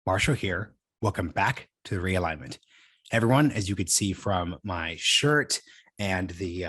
Marshall here. Welcome back to the Realignment. Everyone, as you could see from my shirt and the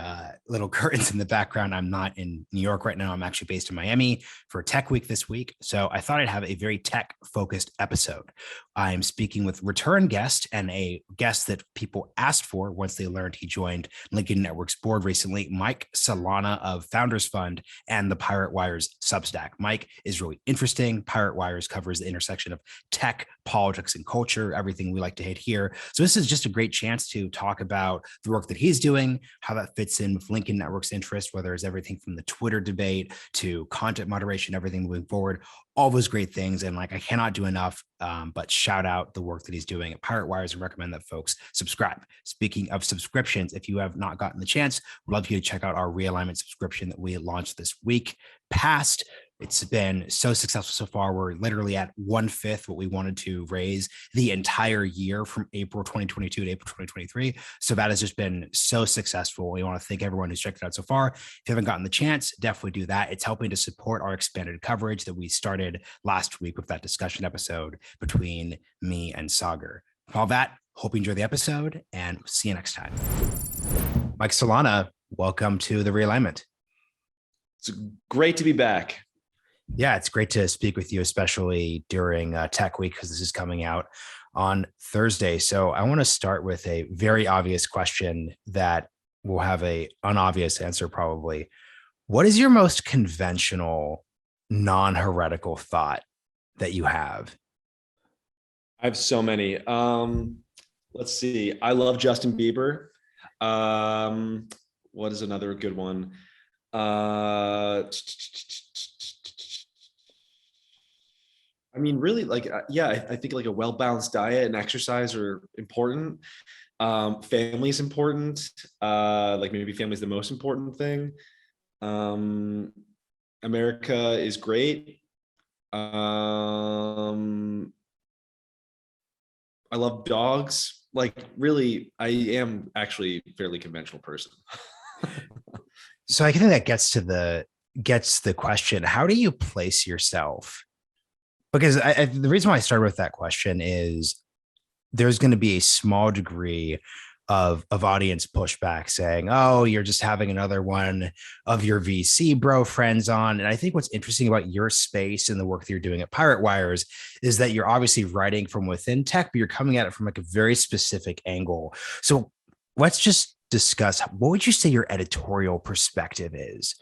little curtains in the background, I'm not in New York right now. I'm actually based in Miami for Tech Week this week. So I thought I'd have a very tech-focused episode. I'm speaking with return guest and a guest that people asked for once they learned he joined Lincoln Network's board recently, Mike Solana of Founders Fund and the Pirate Wires Substack. Mike is really interesting. Pirate Wires covers the intersection of tech, politics, and culture, everything we like to hit here. So this is just a great chance to talk about the work that he's doing, how that fits in with Lincoln Network's interest, whether it's everything from the Twitter debate to content moderation, everything moving forward, all those great things. And I cannot do enough but shout out the work that he's doing at Pirate Wires and recommend that folks subscribe. Speaking of subscriptions, if you have not gotten the chance, we'd love you to check out our Realignment subscription that we launched this week past. It's been so successful so far. We're literally at 1/5 what we wanted to raise the entire year from April 2022 to April 2023. So that has just been so successful. We want to thank everyone who's checked it out so far. If you haven't gotten the chance, definitely do that. It's helping to support our expanded coverage that we started last week with that discussion episode between me and Sagar. For all that, hope you enjoy the episode and see you next time. Mike Solana, welcome to the Realignment. It's great to be back. Yeah, it's great to speak with you, especially during Tech Week, because this is coming out on Thursday. So I want to start with a very obvious question that will have an unobvious answer probably. What is your most conventional, non-heretical thought that you have? I have so many. Let's see. I love Justin Bieber. What is another good one? I mean, really, I think like a well-balanced diet and exercise are important. Family is important. Maybe family is the most important thing. America is great. I love dogs. Really, I am actually a fairly conventional person. So I think that gets the question, how do you place yourself? Because the reason why I started with that question is there's going to be a small degree of audience pushback saying, oh, you're just having another one of your VC bro friends on. And I think what's interesting about your space and the work that you're doing at Pirate Wires is that you're obviously writing from within tech, but you're coming at it from a very specific angle. So let's just discuss, what would you say your editorial perspective is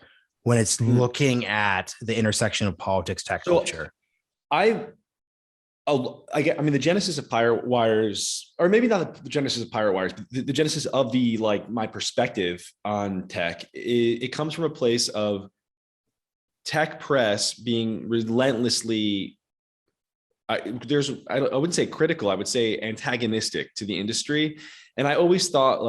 when it's looking at the intersection of politics, tech, culture? I mean, the genesis of Pirate Wires, or maybe not the genesis of Pirate Wires, but the genesis of my perspective on tech, it comes from a place of tech press being relentlessly, I wouldn't say critical, I would say antagonistic to the industry. And I always thought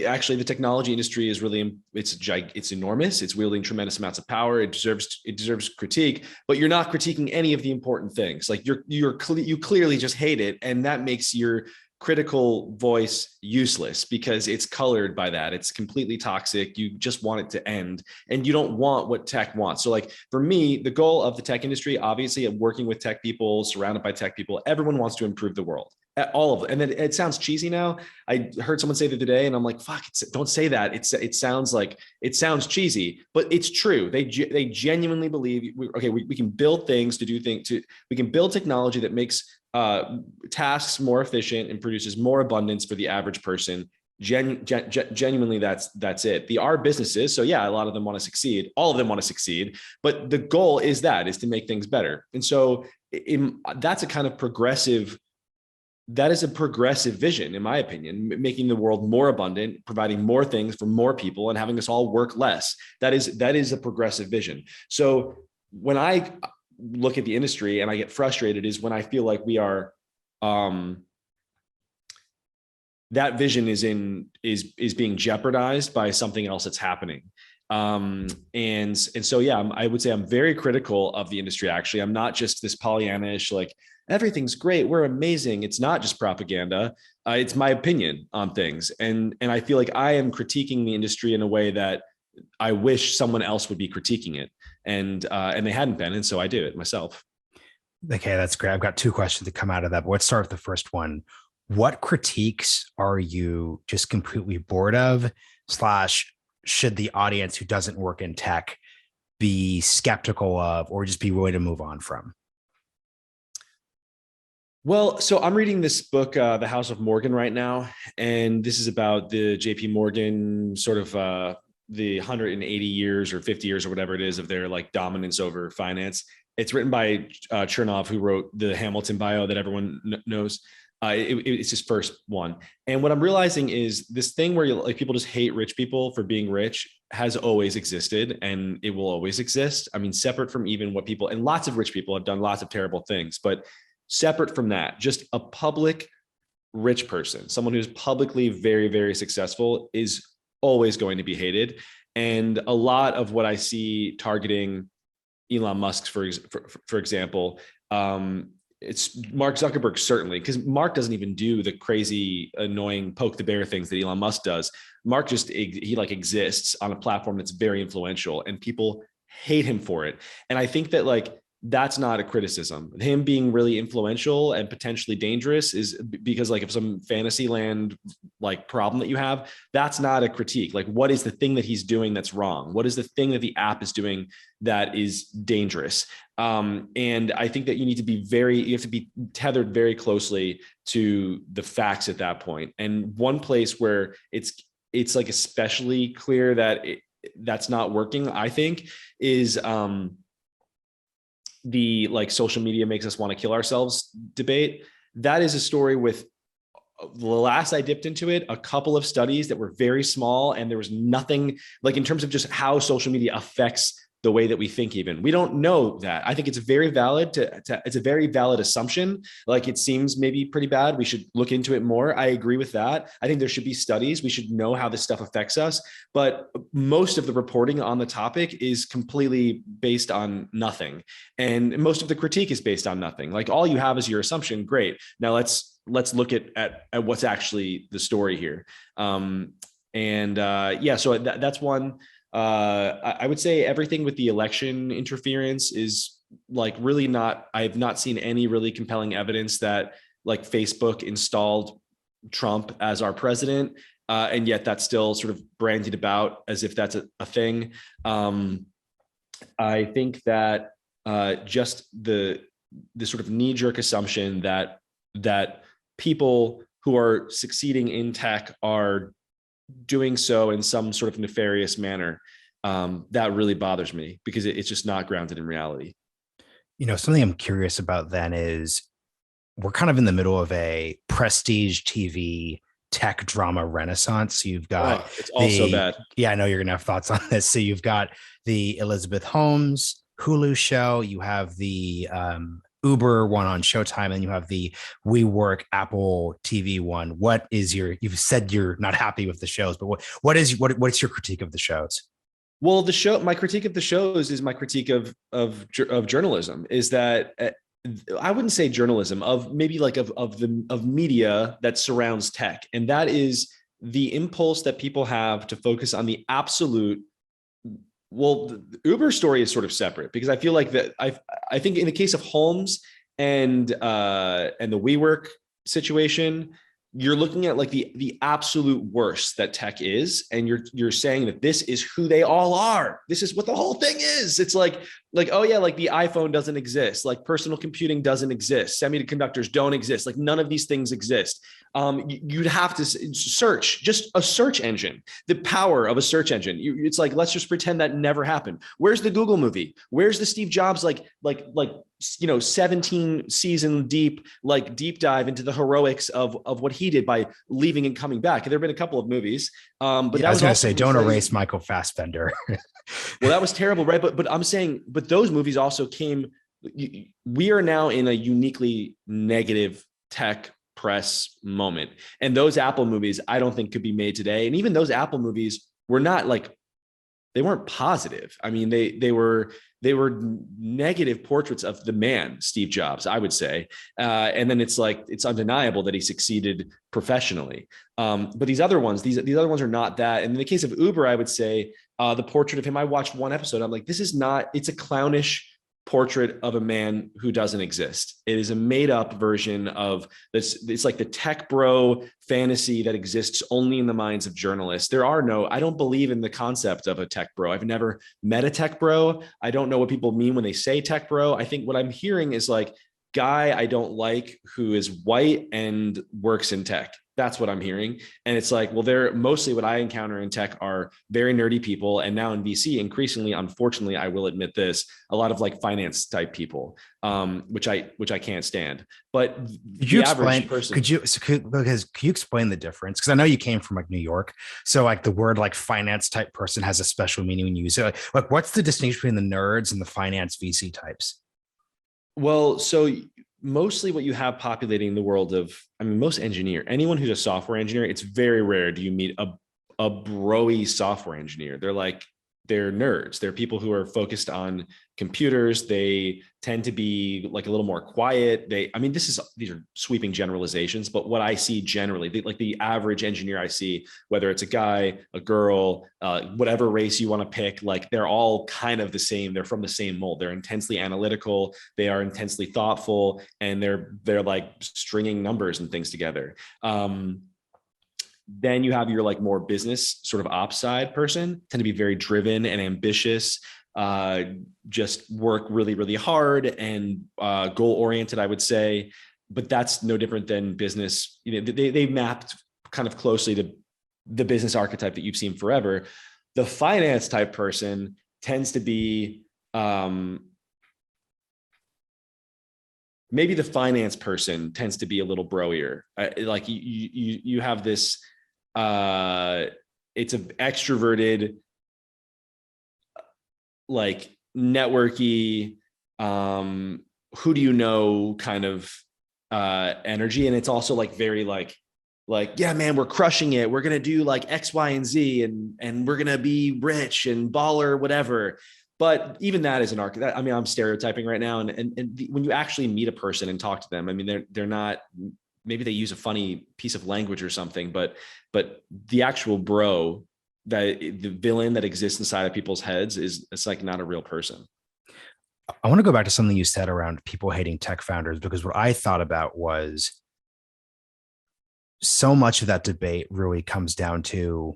actually the technology industry is really, it's enormous. It's wielding tremendous amounts of power. It deserves critique, but you're not critiquing any of the important things. You clearly just hate it. And that makes your critical voice useless because it's colored by that. It's completely toxic. You just want it to end and you don't want what tech wants. So for me, the goal of the tech industry, obviously working with tech people, surrounded by tech people, everyone wants to improve the world. All of it. And then it sounds cheesy now. I heard someone say the other day and I'm like, fuck, don't say that. It sounds cheesy, but it's true. They genuinely believe, we can build things to do things we can build technology that makes tasks more efficient and produces more abundance for the average person. Genuinely, that's it. Our businesses. So yeah, a lot of them want to succeed. All of them want to succeed, but the goal is to make things better. And so that's a kind of progressive vision, in my opinion, making the world more abundant, providing more things for more people and having us all work less. That is a progressive vision. So when I look at the industry and I get frustrated is when I feel like we are, that vision is being jeopardized by something else that's happening. And so, yeah, I would say I'm very critical of the industry. Actually, I'm not just this Pollyannish, everything's great, we're amazing. It's not just propaganda. It's my opinion on things. And I feel like I am critiquing the industry in a way that I wish someone else would be critiquing it. And they hadn't been. And so I do it myself. Okay, that's great. I've got two questions that come out of that, but let's start with the first one. What critiques are you just completely bored of, slash, should the audience who doesn't work in tech be skeptical of or just be willing to move on from? Well, so I'm reading this book, The House of Morgan, right now, and this is about the J.P. Morgan sort of the 180 years or 50 years or whatever it is of their like dominance over finance. It's written by Chernoff, who wrote the Hamilton bio that everyone knows. It's his first one, and what I'm realizing is this thing where like people just hate rich people for being rich has always existed, and it will always exist. I mean, separate from even what people, and lots of rich people have done lots of terrible things, but separate from that, just a public rich person, someone who's publicly very, very successful, is always going to be hated. And a lot of what I see targeting Elon Musk, for example, it's Mark Zuckerberg, certainly, because Mark doesn't even do the crazy, annoying poke the bear things that Elon Musk does. Mark just, he like exists on a platform that's very influential, and people hate him for it. And I think that like, that's not a criticism. Him being really influential and potentially dangerous is because like if some fantasy land like problem that you have, that's not a critique. Like, what is the thing that he's doing that's wrong? What is the thing that the app is doing that is dangerous? And I think that you have to be tethered very closely to the facts at that point. And one place where it's like especially clear that that's not working, I think, is the like social media makes us want to kill ourselves debate. That is a story with, the last I dipped into it, a couple of studies that were very small, and there was nothing like in terms of just how social media affects the way that we think. Even we don't know that. I think it's very valid it's a very valid assumption. Like, it seems maybe pretty bad. We should look into it more. I agree with that. I think there should be studies. We should know how this stuff affects us. But most of the reporting on the topic is completely based on nothing. And most of the critique is based on nothing. Like, all you have is your assumption. Great. Now let's look at what's actually the story here. So that's one. I would say everything with the election interference is like really not, I've not seen any really compelling evidence that like Facebook installed Trump as our president. And yet that's still sort of branded about as if that's a thing. I think that just the sort of knee-jerk assumption that people who are succeeding in tech are doing so in some sort of nefarious manner, that really bothers me, because it's just not grounded in reality. Something I'm curious about then is we're kind of in the middle of a prestige TV tech drama renaissance. So you've got it's all so bad. Yeah, I know you're gonna have thoughts on this. So you've got the Elizabeth Holmes Hulu show, you have the Uber one on Showtime, and you have the WeWork Apple TV one. What is you've said you're not happy with the shows, but what's your critique of the shows? Well, my critique of the shows is my critique of journalism, is that I wouldn't say journalism, of maybe like of media that surrounds tech. And that is the impulse that people have to focus on the absolute. Well, the Uber story is sort of separate, because I feel like that I think in the case of Holmes and the WeWork situation, you're looking at like the absolute worst that tech is, and you're saying that this is who they all are. This is what the whole thing is. It's like oh yeah, like the iPhone doesn't exist, like personal computing doesn't exist, semiconductors don't exist, like none of these things exist. You'd have to search, just a search engine, the power of a search engine. It's like, let's just pretend that never happened. Where's the Google movie? Where's the Steve Jobs, 17 season deep dive into the heroics of what he did by leaving and coming back? And there have been a couple of movies. But I was going to say, don't erase Michael Fassbender. Well, that was terrible, right? But I'm saying, but those movies also came. We are now in a uniquely negative tech press moment, and those Apple movies I don't think could be made today. And even those Apple movies were not they weren't positive. I mean, they were negative portraits of the man Steve Jobs, I would say. And then it's undeniable that he succeeded professionally. But these other ones are not that. And in the case of Uber, I would say the portrait of him, I watched one episode, I'm like, this is not, it's a clownish portrait of a man who doesn't exist. It is a made up version of this. It's like the tech bro fantasy that exists only in the minds of journalists. I don't believe in the concept of a tech bro. I've never met a tech bro. I don't know what people mean when they say tech bro. I think what I'm hearing is like guy I don't like who is white and works in tech. That's what I'm hearing. And it's like, well, they're mostly what I encounter in tech are very nerdy people. And now in VC, increasingly, unfortunately, I will admit this, a lot of like finance type people, which I can't stand. But could you explain, could you explain the difference? Because I know you came from like New York. So like the word like finance type person has a special meaning when you use it. Like what's the distinction between the nerds and the finance VC types? Well, so mostly what you have populating the world of, I mean, anyone who's a software engineer, it's very rare do you meet a broy software engineer. They're nerds. They're people who are focused on computers. They tend to be like a little more quiet. These are sweeping generalizations, but what I see generally, like the average engineer I see, whether it's a guy, a girl, whatever race you want to pick, like they're all kind of the same. They're from the same mold. They're intensely analytical. They are intensely thoughtful, and they're like stringing numbers and things together. Then you have your like more business sort of ops side person, tend to be very driven and ambitious, just work really, really hard and goal oriented, I would say. But that's no different than business. You know, they mapped kind of closely to the business archetype that you've seen forever. The finance type person tends to be maybe the finance person tends to be a little broier. Like you have this. It's an extroverted, like networky, who do you know kind of energy. And it's also like very like, yeah, man, we're crushing it. We're going to do like X, Y, and Z and we're going to be rich and baller, whatever. But even that is an arc. I mean, I'm stereotyping right now. And when you actually meet a person and talk to them, I mean, they're not, maybe they use a funny piece of language or something, but the actual bro, that the villain that exists inside of people's heads it's like not a real person. I want to go back to something you said around people hating tech founders, because what I thought about was so much of that debate really comes down to,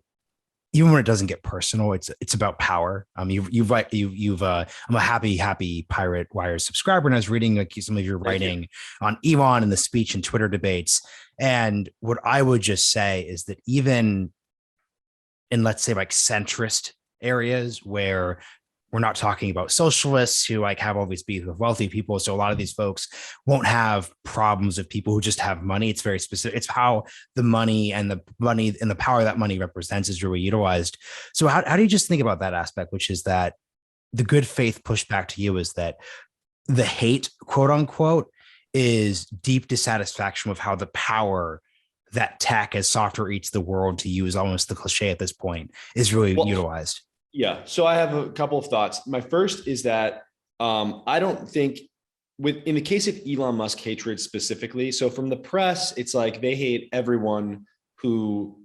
even when it doesn't get personal, it's about power. I'm a happy Pirate Wires subscriber, and I was reading like some of your writing on Elon and the speech and Twitter debates. And what I would just say is that even in, let's say, like centrist areas where we're not talking about socialists who like have all these beef with wealthy people. So a lot of these folks won't have problems of people who just have money. It's very specific. It's how the money and the power that money represents is really utilized. So how do you just think about that aspect, which is that the good faith pushback to you is that the hate, quote unquote, is deep dissatisfaction with how the power that tech as software eats the world, to use almost the cliche at this point, is really utilized? Yeah. So I have a couple of thoughts. My first is that I don't think in the case of Elon Musk hatred specifically, so from the press, it's like they hate everyone who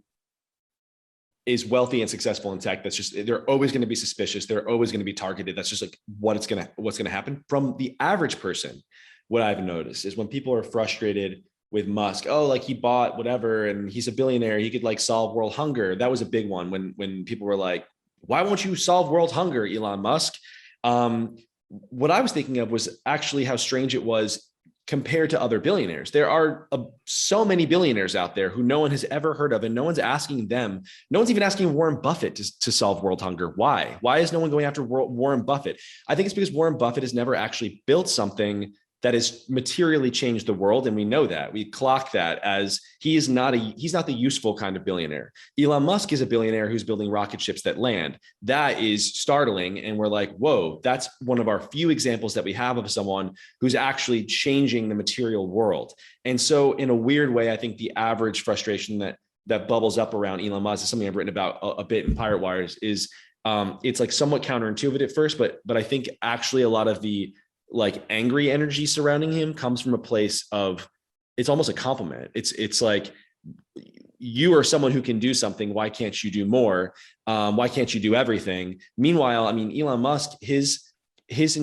is wealthy and successful in tech. That's just, they're always going to be suspicious. They're always going to be targeted. That's just like what's going to happen. From the average person, what I've noticed is when people are frustrated with Musk, oh, like he bought whatever and he's a billionaire, he could like solve world hunger. That was a big one when people were like, why won't you solve world hunger, Elon Musk? What I was thinking of was actually how strange it was compared to other billionaires. There are so many billionaires out there who no one has ever heard of, and no one's asking them. No one's even asking Warren Buffett to solve world hunger. Why? Why is no one going after Warren Buffett? I think it's because Warren Buffett has never actually built something that has materially changed the world. And we know that. We clock that as he's not the useful kind of billionaire. Elon Musk is a billionaire who's building rocket ships that land. That is startling. And we're like, whoa, that's one of our few examples that we have of someone who's actually changing the material world. And so in a weird way, I think the average frustration that bubbles up around Elon Musk is something I've written about a bit in Pirate Wires is it's like somewhat counterintuitive at first, but I think actually a lot of the like angry energy surrounding him comes from a place of, it's almost a compliment. It's like, you are someone who can do something. Why can't you do more? Why can't you do everything? Meanwhile, I mean, Elon Musk, his his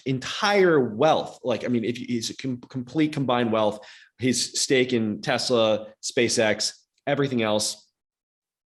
entire wealth, like, I mean, if his complete combined wealth, his stake in Tesla, SpaceX, everything else,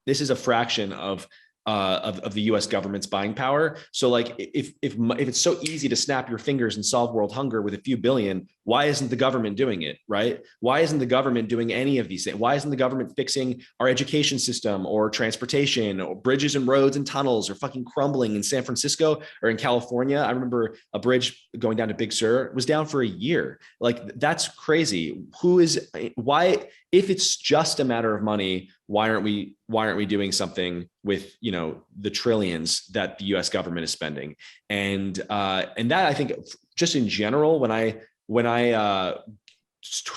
this is a fraction of the U.S. government's buying power. So, like, if it's so easy to snap your fingers and solve world hunger with a few billion, why isn't the government doing it, right? Why isn't the government doing any of these things? Why isn't the government fixing our education system or transportation or bridges and roads and tunnels or fucking crumbling in San Francisco or in California? I remember a bridge going down to Big Sur was down for a year. Like, that's crazy. Why, if it's just a matter of money, why aren't we doing something with, you know, the trillions that the US government is spending? And that, I think, just in general, when I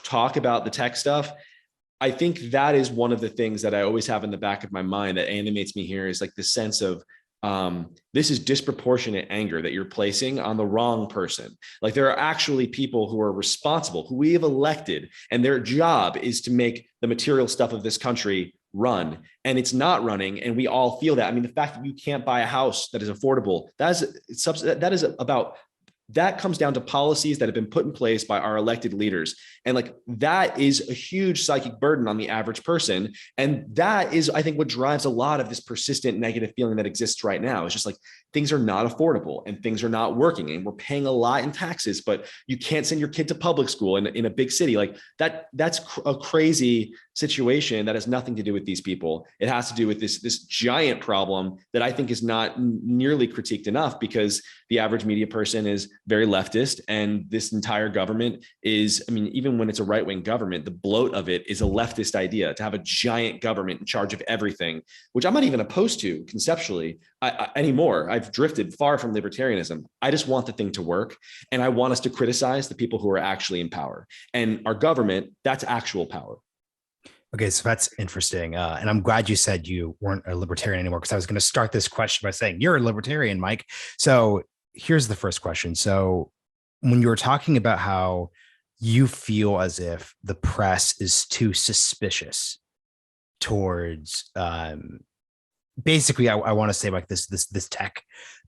talk about the tech stuff, I think that is one of the things that I always have in the back of my mind that animates me here, is like the sense of this is disproportionate anger that you're placing on the wrong person. Like, there are actually people who are responsible, who we have elected, and their job is to make the material stuff of this country run, and it's not running, and we all feel that. I mean, the fact that you can't buy a house that is affordable, that comes down to policies that have been put in place by our elected leaders. And like, that is a huge psychic burden on the average person. And that is, I think, what drives a lot of this persistent negative feeling that exists right now. It's just like, things are not affordable and things are not working, and we're paying a lot in taxes, but you can't send your kid to public school in a big city. Like, that's a crazy situation that has nothing to do with these people. It has to do with this giant problem that I think is not nearly critiqued enough, because the average media person is very leftist, and this entire government is, I mean, even when it's a right-wing government, the bloat of it is a leftist idea to have a giant government in charge of everything, which I'm not even opposed to conceptually anymore. I've drifted far from libertarianism. I just want the thing to work, and I want us to criticize the people who are actually in power. And our government, that's actual power. Okay, so that's interesting. And I'm glad you said you weren't a libertarian anymore, because I was going to start this question by saying you're a libertarian, Mike. So here's the first question. So when you were talking about how you feel as if the press is too suspicious towards, basically, I want to say like this tech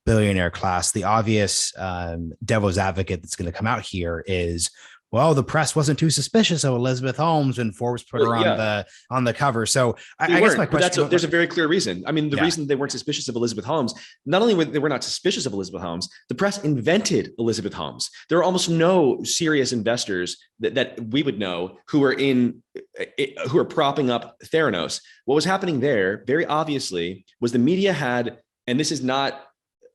billionaire class, the obvious devil's advocate that's going to come out here is, well, the press wasn't too suspicious of Elizabeth Holmes when Forbes put her on the cover. So I guess my question, there's a very clear reason. I mean, the reason they weren't suspicious of Elizabeth Holmes, not only they were not suspicious of Elizabeth Holmes, the press invented Elizabeth Holmes. There are almost no serious investors that we would know who are propping up Theranos. What was happening there, very obviously, was the media had, and this is not,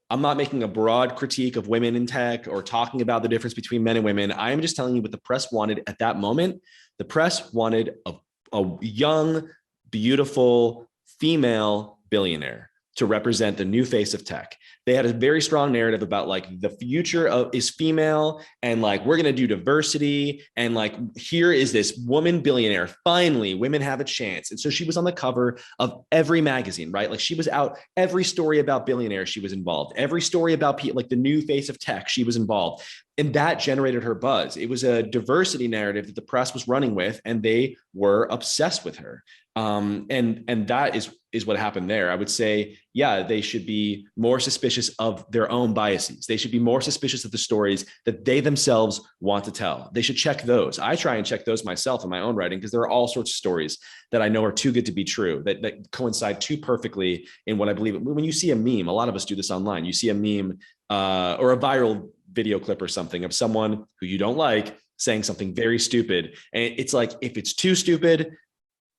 I'm not making a broad critique of women in tech or talking about the difference between men and women. I am just telling you what the press wanted at that moment. The press wanted a young, beautiful female billionaire to represent the new face of tech. They had a very strong narrative about like the future is female, and like, we're going to do diversity. And like, here is this woman billionaire. Finally, women have a chance. And so she was on the cover of every magazine, right? Like, she was out, every story about billionaires, she was involved. Every story about people, like the new face of tech, she was involved. And that generated her buzz. It was a diversity narrative that the press was running with, and they were obsessed with her. And that is what happened there. I would say, yeah, they should be more suspicious of their own biases. They should be more suspicious of the stories that they themselves want to tell. They should check those. I try and check those myself in my own writing, because there are all sorts of stories that I know are too good to be true, that coincide too perfectly in what I believe. When you see a meme, a lot of us do this online. You see a meme or a viral video clip or something of someone who you don't like saying something very stupid. And it's like, if it's too stupid,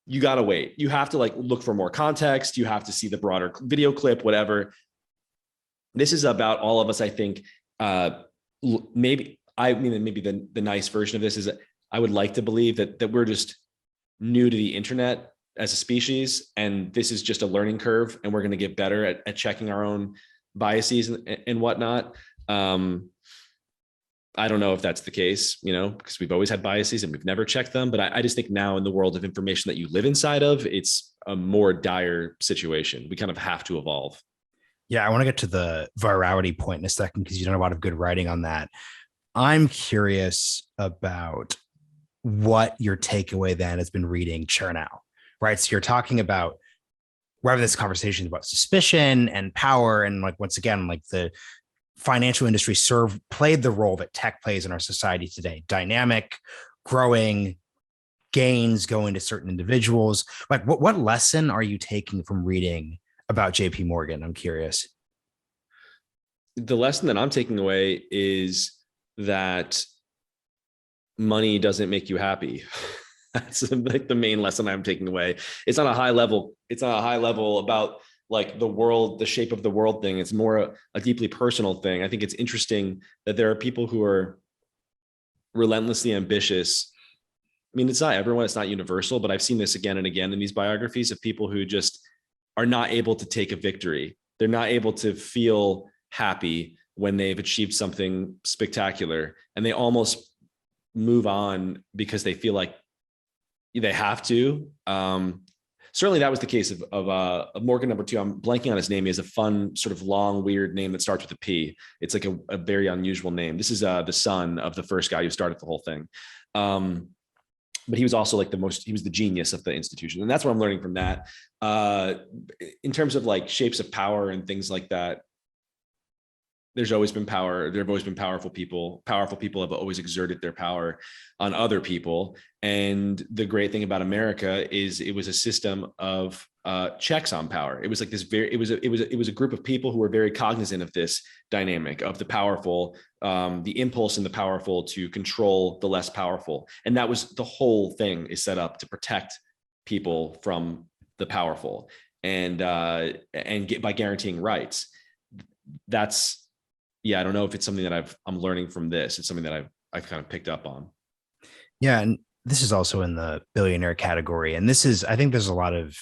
you got to wait. You have to like look for more context. You have to see the broader video clip, whatever. This is about all of us. I think maybe the nice version of this is that I would like to believe that we're just new to the internet as a species. And this is just a learning curve, and we're going to get better at checking our own biases and whatnot. I don't know if that's the case, because we've always had biases and we've never checked them. But I just think now, in the world of information that you live inside of, it's a more dire situation. We kind of have to evolve. Yeah, I want to get to the virality point in a second, because you've done a lot of good writing on that. I'm curious about what your takeaway then has been reading Chernow, right? So you're talking about, we're having this conversation about suspicion and power, and like, once again, like the financial industry played the role that tech plays in our society today. Dynamic, growing, gains going to certain individuals. Like what lesson are you taking from reading about JP Morgan? I'm curious. The lesson that I'm taking away is that money doesn't make you happy. That's like the main lesson I'm taking away. It's on a high level. It's on a high level about like the world, the shape of the world thing. It's more a deeply personal thing. I think it's interesting that there are people who are relentlessly ambitious. I mean, it's not everyone, it's not universal, but I've seen this again and again in these biographies of people who just are not able to take a victory. They're not able to feel happy when they've achieved something spectacular, and they almost move on because they feel like they have to. Certainly that was the case of Morgan number two. I'm blanking on his name. He has a fun, sort of long, weird name that starts with a P. It's like a very unusual name. This is the son of the first guy who started the whole thing. But he was also like he was the genius of the institution. And that's what I'm learning from that. In terms of like shapes of power and things like that, there's always been power. There have always been powerful people. Powerful people have always exerted their power on other people. And the great thing about America is it was a system of checks on power. It was like this it was a group of people who were very cognizant of this dynamic of the powerful, the impulse in the powerful to control the less powerful. And that was the whole thing is set up to protect people from the powerful and by guaranteeing rights. That's, yeah, I don't know if it's something that I'm learning from this. It's something that I've kind of picked up on. Yeah. And this is also in the billionaire category. And I think there's a lot of,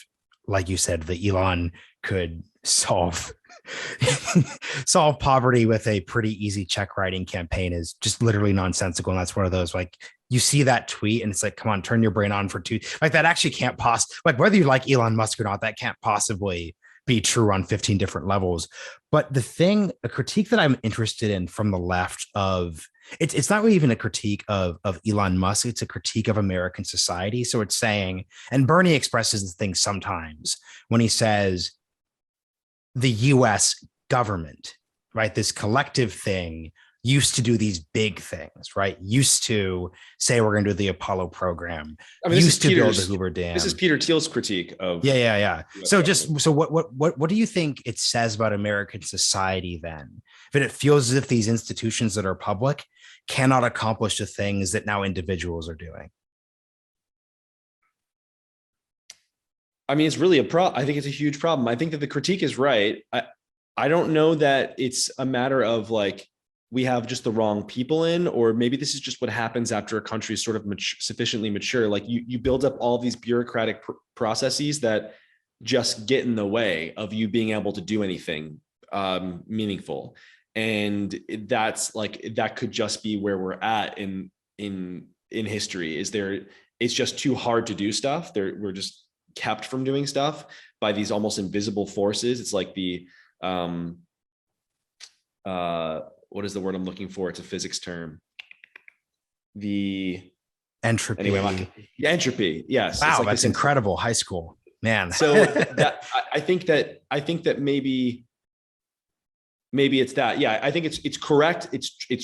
like you said, that Elon could solve poverty with a pretty easy check writing campaign is just literally nonsensical. And that's one of those, like, you see that tweet and it's like, come on, turn your brain on for two. Like that actually can't like whether you like Elon Musk or not, that can't possibly be true on 15 different levels. But a critique that I'm interested in from the left of it's not really even a critique of Elon Musk. It's a critique of American society. So it's saying, and Bernie expresses this thing sometimes when he says the US government, right? This collective thing used to do these big things, right? Used to say we're going to do the Apollo program. I mean, used to build the Hoover Dam. This is Peter Thiel's critique of. Yeah. So what do you think it says about American society then? That it feels as if these institutions that are public cannot accomplish the things that now individuals are doing. I mean, it's really a problem. I think it's a huge problem. I think that the critique is right. I don't know that it's a matter of like, we have just the wrong people in, or maybe this is just what happens after a country is sort of sufficiently mature. Like you build up all these bureaucratic processes that just get in the way of you being able to do anything meaningful. And that's like, that could just be where we're at in history. It's just too hard to do stuff. We're just kept from doing stuff by these almost invisible forces. It's like what is the word I'm looking for? It's a physics term. The entropy. Anyway, entropy. Yes. Wow, that's incredible. High school, man. So I think that maybe it's that. Yeah, I think it's correct.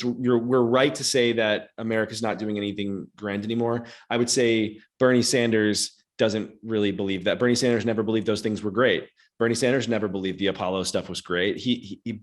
We're right to say that America's not doing anything grand anymore. I would say Bernie Sanders doesn't really believe that. Bernie Sanders never believed those things were great. Bernie Sanders never believed the Apollo stuff was great.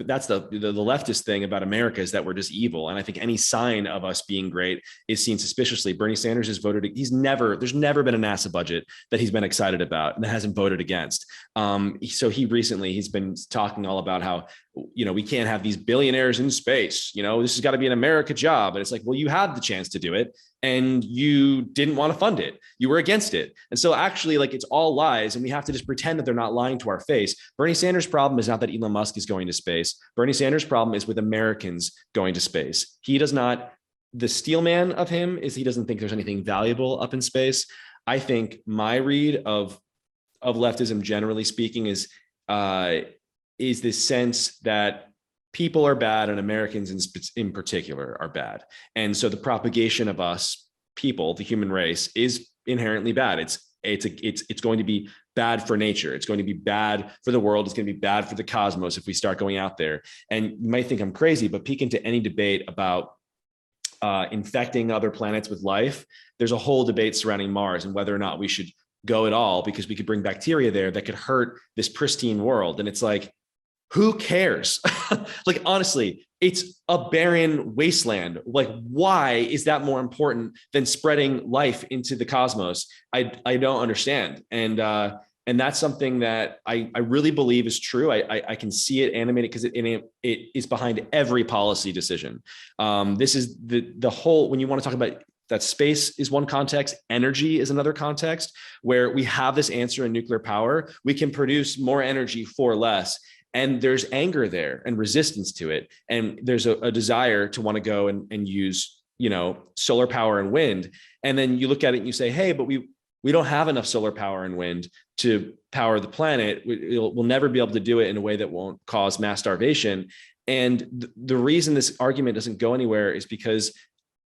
That's the leftist thing about America is that we're just evil. And I think any sign of us being great is seen suspiciously. Bernie Sanders has voted. There's never been a NASA budget that he's been excited about and that hasn't voted against. So he's been talking all about how, we can't have these billionaires in space. This has got to be an America job. And it's like, well, you had the chance to do it and you didn't want to fund it. You were against it. And so actually, like, it's all lies and we have to just pretend that they're not lying to our face. Bernie Sanders' problem is not that Elon Musk is going to space. Bernie Sanders' problem is with Americans going to space. He does not, the steel man of him is he doesn't think there's anything valuable up in space. I think my read of leftism, generally speaking, is this sense that people are bad and Americans in particular are bad. And so the propagation of us people, the human race, is inherently bad. it's going to be bad for nature. It's going to be bad for the world. It's going to be bad for the cosmos if we start going out there. And you might think I'm crazy, but peek into any debate about infecting other planets with life, there's a whole debate surrounding Mars and whether or not we should go at all, because we could bring bacteria there that could hurt this pristine world. And it's like, who cares? Like, honestly, it's a barren wasteland. Like, why is that more important than spreading life into the cosmos? I don't understand. And that's something that I really believe is true. I can see it animated because it is behind every policy decision. This is the whole, when you want to talk about that, space is one context, energy is another context, where we have this answer in nuclear power. We can produce more energy for less. And there's anger there and resistance to it. And there's a desire to want to go and use, solar power and wind. And then you look at it and you say, hey, but we don't have enough solar power and wind to power the planet. We'll never be able to do it in a way that won't cause mass starvation. And the reason this argument doesn't go anywhere is because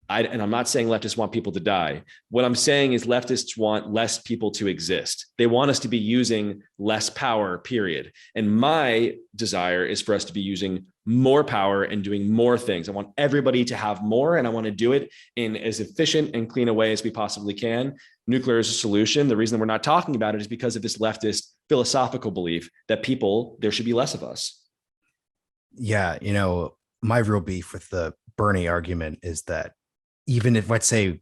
and I'm not saying leftists want people to die. What I'm saying is leftists want less people to exist. They want us to be using less power, period. And my desire is for us to be using more power and doing more things. I want everybody to have more, and I want to do it in as efficient and clean a way as we possibly can. Nuclear is a solution. The reason we're not talking about it is because of this leftist philosophical belief that there should be less of us. Yeah. My real beef with the Bernie argument is that even if, let's say,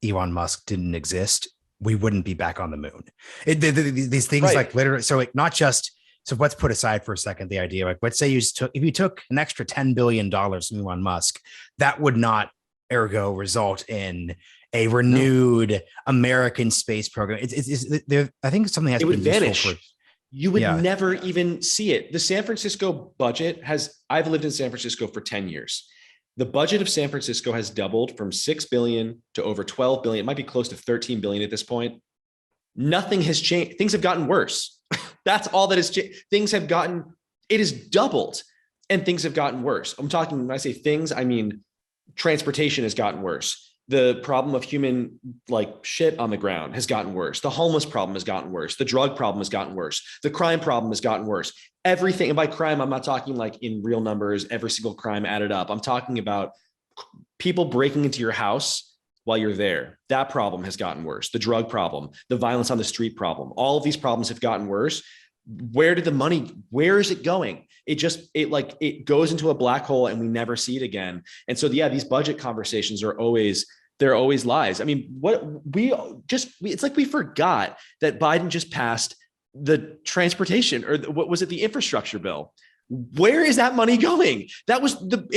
Elon Musk didn't exist, we wouldn't be back on the moon. These things, right, like literally, so like not just, so let's put aside for a second the idea, like, let's say if you took an extra $10 billion from Elon Musk, that would not ergo result in a renewed American space program. I think something has to be vanish. You would never even see it. The San Francisco budget I've lived in San Francisco for 10 years. The budget of San Francisco has doubled from 6 billion to over 12 billion. It might be close to 13 billion at this point. Nothing has changed. Things have gotten worse. That's all that has changed. It has doubled and things have gotten worse. I'm talking, when I say things, I mean, transportation has gotten worse. The problem of human shit on the ground has gotten worse. The homeless problem has gotten worse. The drug problem has gotten worse. The crime problem has gotten worse. Everything, and by crime, I'm not talking like in real numbers, every single crime added up. I'm talking about people breaking into your house while you're there. That problem has gotten worse. The drug problem, the violence on the street problem, all of these problems have gotten worse. Where is it going? It goes into a black hole and we never see it again. And so, these budget conversations they're always lies. I mean, it's like we forgot that Biden just passed the transportation, or what was it? The infrastructure bill. Where is that money going? It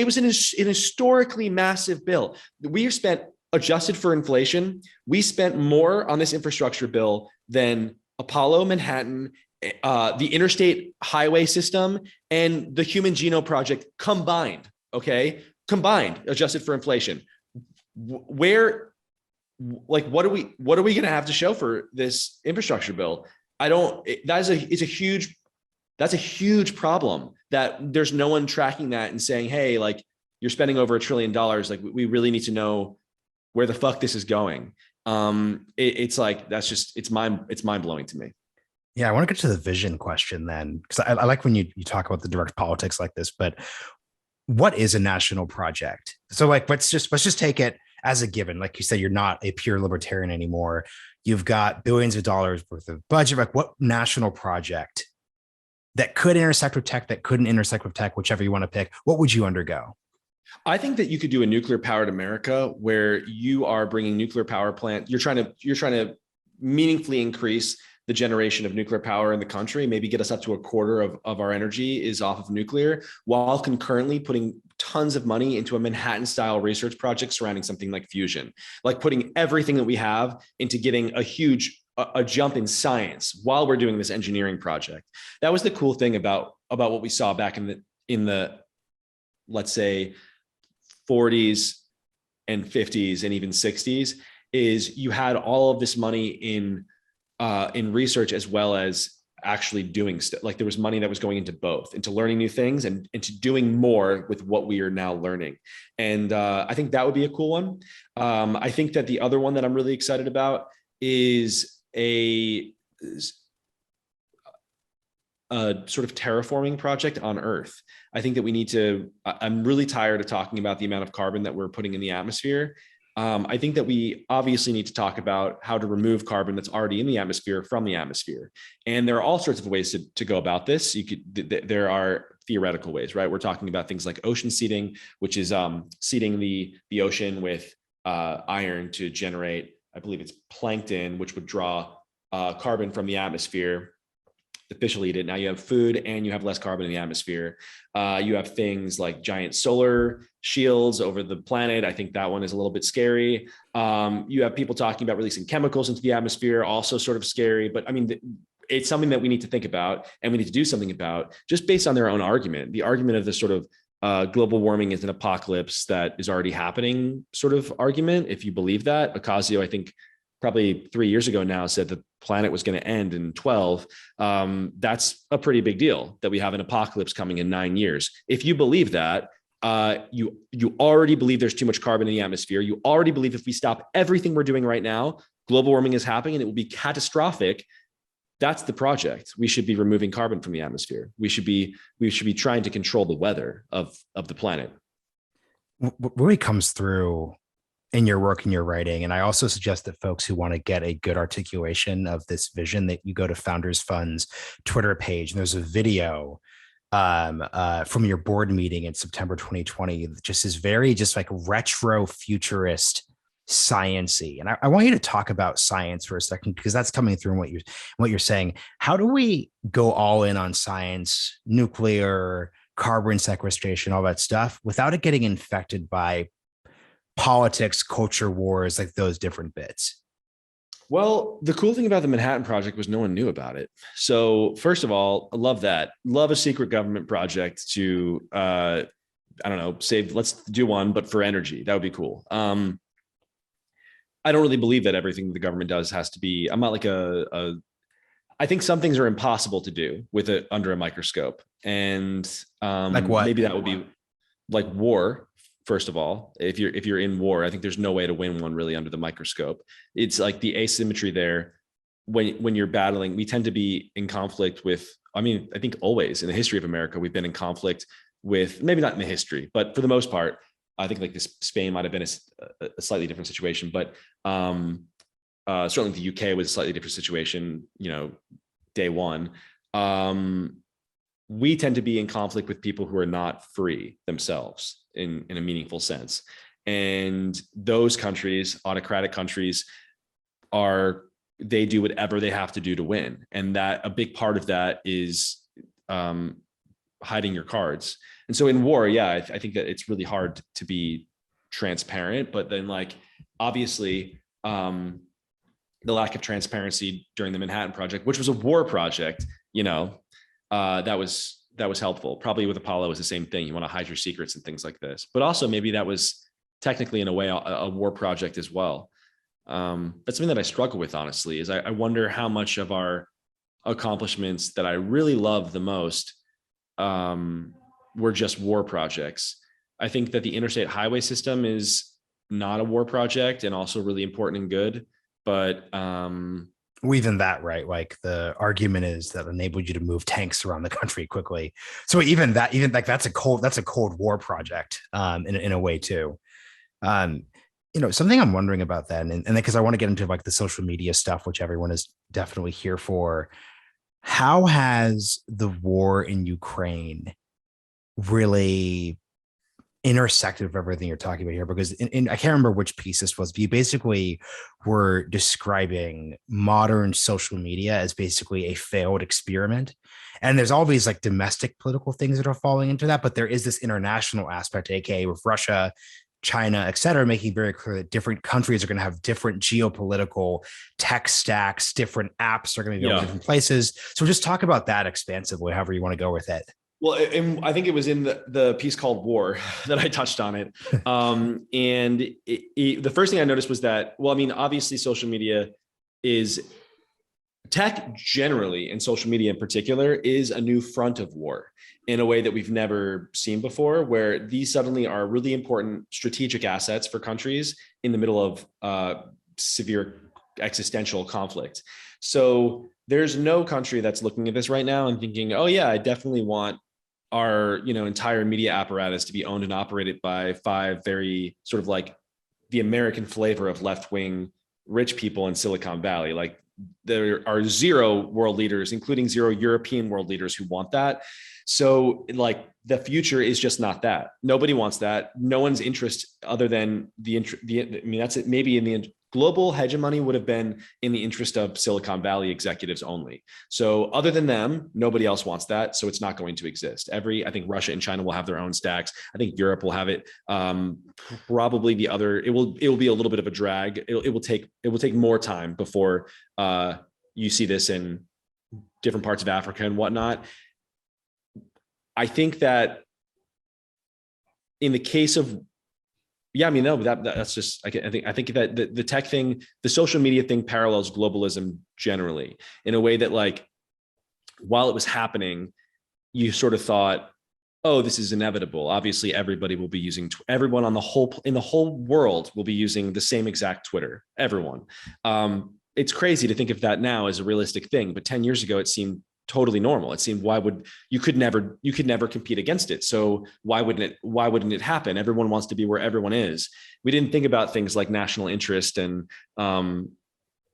was an historically massive bill. We spent, adjusted for inflation, we spent more on this infrastructure bill than Apollo, Manhattan, the interstate highway system, and the Human Genome Project combined, adjusted for inflation. What are we going to have to show for this infrastructure bill? That's a huge problem that there's no one tracking that and saying, hey, you're spending over $1 trillion. We really need to know where the fuck this is going. It's mind blowing to me. Yeah. I want to get to the vision question then, because I like when you talk about the direct politics like this, but what is a national project? So let's just take it as a given. Like you said, you're not a pure libertarian anymore. You've got billions of dollars worth of budget. Like, what national project that could intersect with tech, that couldn't intersect with tech, whichever you want to pick, what would you undergo? I think that you could do a nuclear powered America where you are bringing nuclear power plant. You're trying to meaningfully increase the generation of nuclear power in the country, maybe get us up to a quarter of our energy is off of nuclear, while concurrently putting tons of money into a Manhattan style research project surrounding something like fusion, like putting everything that we have into getting a jump in science while we're doing this engineering project. That was the cool thing about what we saw back in the let's say 40s and 50s and even 60s, is you had all of this money in research as well as actually doing stuff. Like, there was money that was going into both, into learning new things and into doing more with what we are now learning. And I think that would be a cool one. I think that the other one that I'm really excited about is a sort of terraforming project on Earth. I think that we need to, I'm really tired of talking about the amount of carbon that we're putting in the atmosphere. I think that we obviously need to talk about how to remove carbon that's already in the atmosphere from the atmosphere. And there are all sorts of ways to go about this. There are theoretical ways, right? We're talking about things like ocean seeding, which is seeding the ocean with iron to generate, I believe it's plankton, which would draw carbon from the atmosphere. The fish will eat it. Now you have food and you have less carbon in the atmosphere. You have things like giant solar shields over the planet. I think that one is a little bit scary. You have people talking about releasing chemicals into the atmosphere, also sort of scary. But I mean, it's something that we need to think about and we need to do something about just based on their own argument. The argument of this sort of global warming is an apocalypse that is already happening sort of argument. If you believe that, Ocasio, I think, probably 3 years ago now said the planet was going to end in 12. That's a pretty big deal that we have an apocalypse coming in 9 years. If you believe that, you already believe there's too much carbon in the atmosphere. You already believe if we stop everything we're doing right now, global warming is happening and it will be catastrophic. That's the project. We should be removing carbon from the atmosphere. We should be trying to control the weather of the planet. What really comes through in your work and your writing, and I also suggest that folks who want to get a good articulation of this vision, that you go to Founders Fund's Twitter page, and there's a video from your board meeting in September 2020, just is very just like retro futurist science-y. And I want you to talk about science for a second, because that's coming through in what you're saying. How do we go all in on science, nuclear, carbon sequestration, all that stuff, without it getting infected by politics, culture wars, like those different bits? Well, the cool thing about the Manhattan Project was no one knew about it. So first of all, I love that. Love a secret government project to, I don't know, let's do one, but for energy. That would be cool. I don't really believe that everything the government does has to be, I'm not like I think some things are impossible to do with it under a microscope. And like what? Maybe that would be like war. First of all, if you're in war, I think there's no way to win one really under the microscope. It's like the asymmetry there. When you're battling, we tend to be in conflict with, I mean, I think always in the history of America, we've been in conflict with, maybe not in the history, but for the most part, I think like this Spain might've been a slightly different situation, but certainly the UK was a slightly different situation, day one. We tend to be in conflict with people who are not free themselves in a meaningful sense. And those countries, autocratic countries, they do whatever they have to do to win. And that a big part of that is hiding your cards. And so in war, yeah, I think that it's really hard to be transparent, but then like, obviously, the lack of transparency during the Manhattan Project, which was a war project, that was helpful. Probably with Apollo is the same thing. You want to hide your secrets and things like this, but also maybe that was technically in a way a war project as well. That's something that I struggle with, honestly, is I wonder how much of our accomplishments that I really love the most were just war projects. I think that the interstate highway system is not a war project and also really important and good, but even that, right? Like the argument is that enabled you to move tanks around the country quickly. So even like that's a Cold War project in a way too. Something I'm wondering about then, and because I want to get into like the social media stuff, which everyone is definitely here for. How has the war in Ukraine really intersected with everything you're talking about here? Because I can't remember which piece this was, but you basically were describing modern social media as basically a failed experiment. And there's all these like domestic political things that are falling into that, but there is this international aspect, aka with Russia, China, et cetera, making very clear that different countries are going to have different geopolitical tech stacks, different apps are going to go to different places. So just talk about that expansively, however you want to go with it. Well, I think it was in the piece called War that I touched on it. And the first thing I noticed was that, well, I mean, obviously social media is tech generally, and social media in particular, is a new front of war in a way that we've never seen before, where these suddenly are really important strategic assets for countries in the middle of severe existential conflict. So there's no country that's looking at this right now and thinking, oh yeah, I definitely want our, entire media apparatus to be owned and operated by 5 very sort of like the American flavor of left-wing rich people in Silicon Valley. Like there are 0 world leaders, including 0 European world leaders who want that. So like the future is just not that. Nobody wants that. No one's interest other than that's it. Maybe in the global hegemony would have been in the interest of Silicon Valley executives only. So other than them, nobody else wants that. So it's not going to exist. I think Russia and China will have their own stacks. I think Europe will have it. Probably the other, it will be a little bit of a drag. It will take more time before you see this in different parts of Africa and whatnot. I think that in the case of, that's just, I think that the tech thing, the social media thing parallels globalism generally in a way that like, while it was happening, you sort of thought, oh, this is inevitable. Obviously everybody will be using, everyone in the whole world will be using the same exact Twitter, everyone. It's crazy to think of that now as a realistic thing, but 10 years ago, it seemed totally normal. It seemed you could never compete against it. So why wouldn't it happen? Everyone wants to be where everyone is. We didn't think about things like national interest and we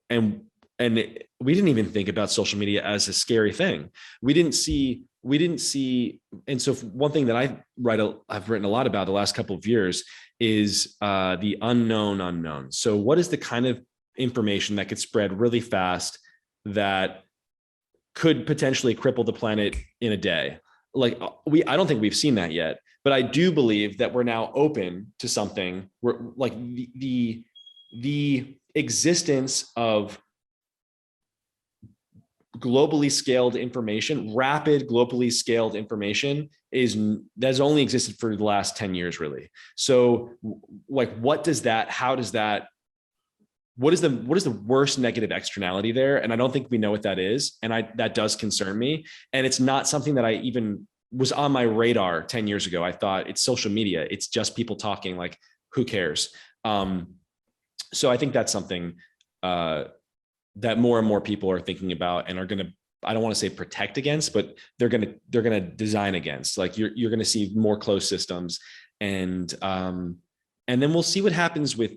didn't even think about social media as a scary thing. We didn't see. And so one thing that I've written a lot about the last couple of years is the unknown. So what is the kind of information that could spread really fast that could potentially cripple the planet in a day? Like I don't think we've seen that yet, but I do believe that we're now open to something where like the existence of globally scaled information, rapid globally scaled information that's only existed for the last 10 years, really. So like, what is the worst negative externality there? And I don't think we know what that is. And that does concern me. And it's not something that I even was on my radar 10 years ago. I thought it's social media. It's just people talking, like, who cares? So I think that's something that more and more people are thinking about and are going to, I don't want to say protect against, but they're going to design against. Like you're going to see more closed systems, and then we'll see what happens with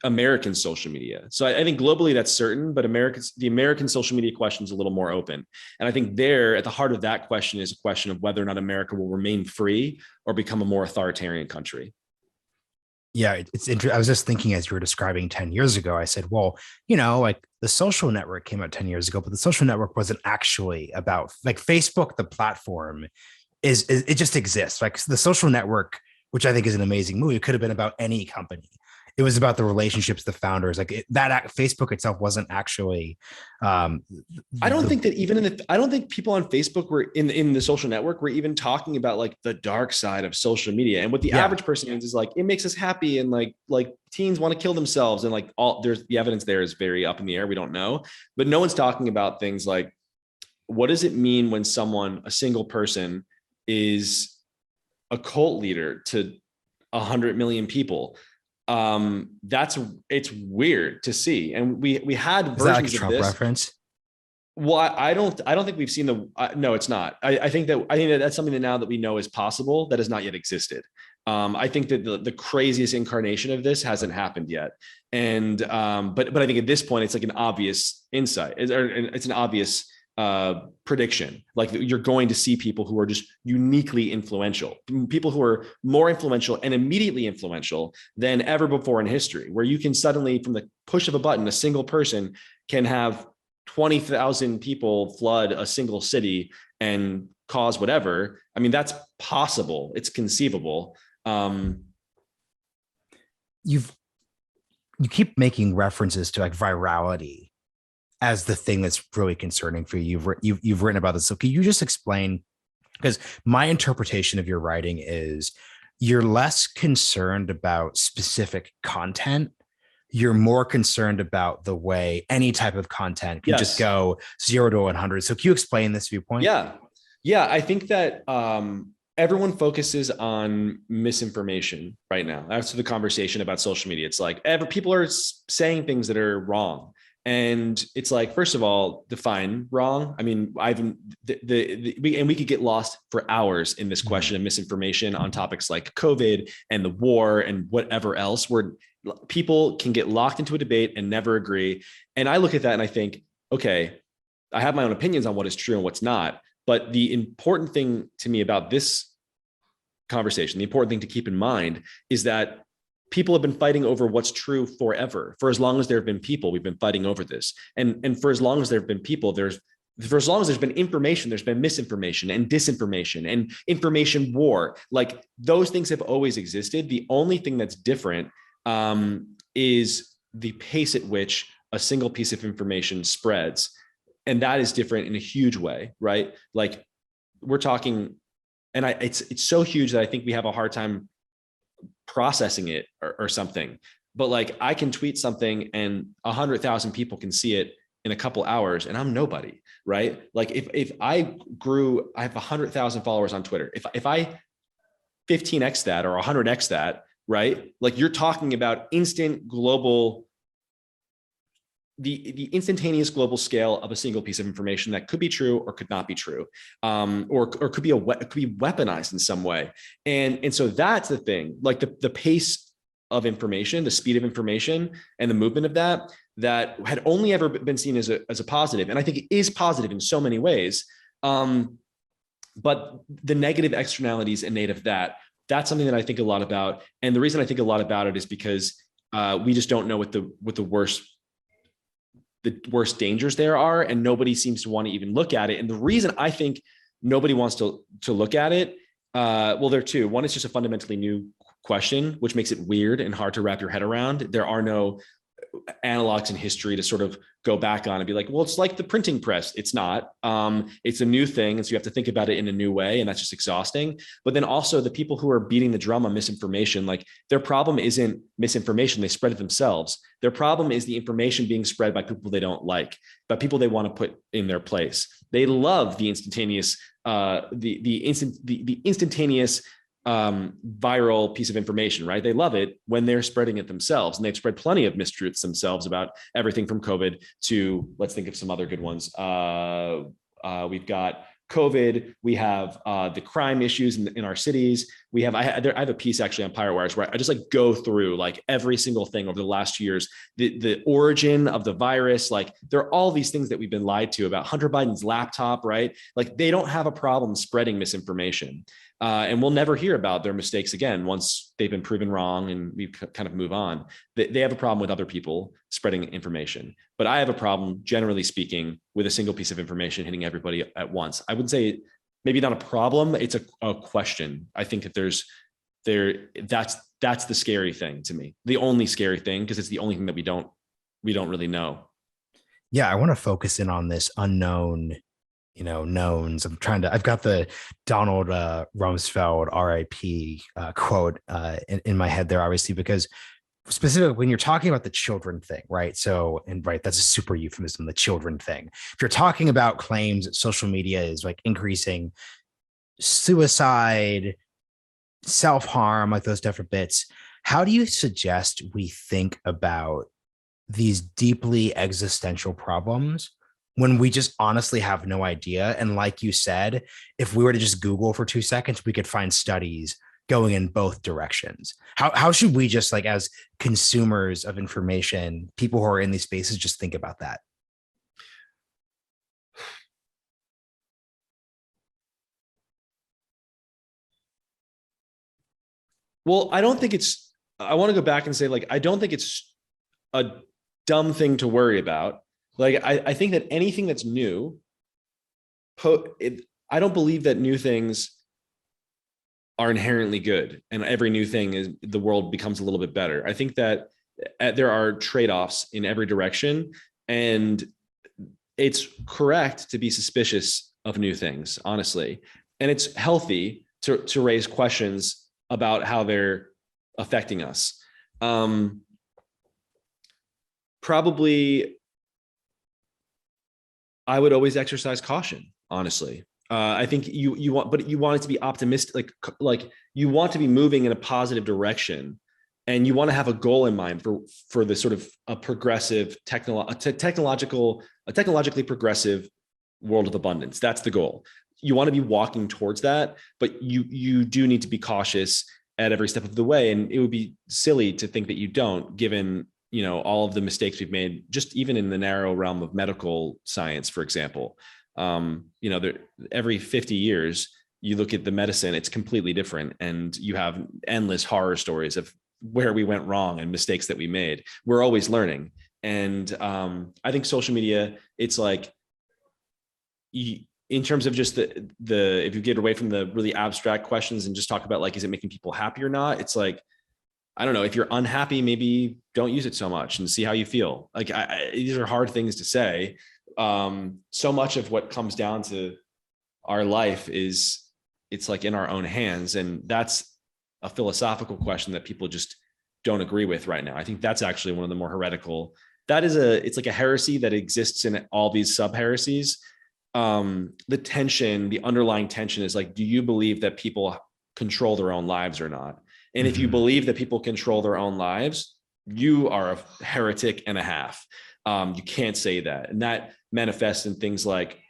American social media. So I think globally that's certain, but the American social media question is a little more open. And I think there at the heart of that question is a question of whether or not America will remain free or become a more authoritarian country. Yeah, it's interesting. I was just thinking as you were describing 10 years ago, I said, well, like the social network came out 10 years ago, but the social network wasn't actually about, like, Facebook, the platform it just exists. Like the social network, which I think is an amazing movie, it could have been about any company. It was about the relationships, the founders, Facebook itself wasn't actually. I don't think people on Facebook were in the social network were even talking about like the dark side of social media. And what the average person means is like, it makes us happy. And like teens want to kill themselves. And like there's the evidence there is very up in the air. We don't know, but no one's talking about things like, what does it mean when a single person is a cult leader to 100 million people? It's weird to see, and we had versions of this. Reference? Well, I don't think we've seen no, it's not. I think that that's something that now that we know is possible that has not yet existed. I think that the craziest incarnation of this hasn't happened yet, and but I think at this point it's like an obvious insight. It's an obvious prediction. Like you're going to see people who are just uniquely influential, people who are more influential and immediately influential than ever before in history, where you can suddenly, from the push of a button, a single person can have 20,000 people flood a single city and cause whatever. I mean, that's possible. It's conceivable. You keep making references to like virality as the thing that's really concerning for you. You've written about this. So can you just explain, because my interpretation of your writing is you're less concerned about specific content. You're more concerned about the way any type of content can just go 0 to 100. So can you explain this viewpoint? Yeah. I think that everyone focuses on misinformation right now. That's the conversation about social media. It's like people are saying things that are wrong. And it's like, first of all, define wrong. I mean, we could get lost for hours in this question of misinformation on topics like COVID and the war and whatever else, where people can get locked into a debate and never agree. And I look at that and I think, okay, I have my own opinions on what is true and what's not. But the important thing to me about this conversation, the important thing to keep in mind is that people have been fighting over what's true forever. For as long as there have been people, we've been fighting over this. And for as long as there have been people, for as long as there's been information, there's been misinformation and disinformation and information war. Like those things have always existed. The only thing that's different is the pace at which a single piece of information spreads. And that is different in a huge way, right? Like we're talking, and it's so huge that I think we have a hard time processing it or something. But like I can tweet something and 100,000 people can see it in a couple hours and I'm nobody, right? Like if I have 100,000 followers on Twitter. If I 15x that or 100x that, right? Like you're talking about instant global, the instantaneous global scale of a single piece of information that could be true or could not be true, or could be weaponized in some way. And so that's the thing, like the pace of information, the speed of information and the movement of that had only ever been seen as a positive. And I think it is positive in so many ways. But the negative externalities innate of that's something that I think a lot about. And the reason I think a lot about it is because we just don't know what the worst dangers there are, and nobody seems to want to even look at it. And the reason I think nobody wants to look at it, well, there are two. One, it's just a fundamentally new question, which makes it weird and hard to wrap your head around. There are no analogs in history to sort of go back on and be like, well, it's like the printing press. It's not. It's a new thing. And so you have to think about it in a new way. And that's just exhausting. But then also the people who are beating the drum on misinformation, like their problem isn't misinformation. They spread it themselves. Their problem is the information being spread by people they don't like, by people they want to put in their place. They love the instantaneous, the instantaneous viral piece of information, right? They love it when they're spreading it themselves, and they've spread plenty of mistruths themselves about everything from COVID to, let's think of some other good ones. We've got COVID. We have the crime issues in our cities. We have, I have a piece actually on Pirate Wires where I just like go through like every single thing over the last years, the origin of the virus. Like there are all these things that we've been lied to about. Hunter Biden's laptop, right? Like they don't have a problem spreading misinformation. And we'll never hear about their mistakes again once they've been proven wrong and we kind of move on. They have a problem with other people spreading information. But I have a problem, generally speaking, with a single piece of information hitting everybody at once. I would say maybe not a problem, it's a question. I think that that's the scary thing to me. The only scary thing, because it's the only thing that we don't really know. Yeah, I want to focus in on this unknown, knowns. I've got the Donald Rumsfeld RIP quote in my head there, obviously, because specifically when you're talking about the children thing, right? So, and right, that's a super euphemism, the children thing. If you're talking about claims that social media is like increasing suicide, self-harm, like those different bits, how do you suggest we think about these deeply existential problems when we just honestly have no idea? And like you said, if we were to just Google for 2 seconds, we could find studies going in both directions. How should we just, like, as consumers of information, people who are in these spaces, just think about that? Well, I don't think I want to go back and say, like, I don't think it's a dumb thing to worry about. Like, I think that anything that's new, I don't believe that new things are inherently good, and every new thing is the world becomes a little bit better. I think that there are trade-offs in every direction, and it's correct to be suspicious of new things, honestly. And it's healthy to raise questions about how they're affecting us. Probably, I would always exercise caution, honestly. I think you want, but you want it to be optimistic, like you want to be moving in a positive direction, and you want to have a goal in mind for the sort of a progressive technologically progressive world of abundance. That's the goal. You want to be walking towards that, but you do need to be cautious at every step of the way. And it would be silly to think that you don't, given, you know, all of the mistakes we've made, just even in the narrow realm of medical science, for example. You know, every 50 years, you look at the medicine, it's completely different. And you have endless horror stories of where we went wrong and mistakes that we made. We're always learning. And I think social media, it's like, in terms of just the if you get away from the really abstract questions and just talk about like, is it making people happy or not? It's like, I don't know, if you're unhappy, maybe don't use it so much and see how you feel. Like these are hard things to say. So much of what comes down to our life is, it's like in our own hands. And that's a philosophical question that people just don't agree with right now. I think that's actually one of the more heretical. It's like a heresy that exists in all these sub heresies. The underlying tension is like, do you believe that people control their own lives or not? And if you believe that people control their own lives, you are a heretic and a half. You can't say that. And that manifests in things like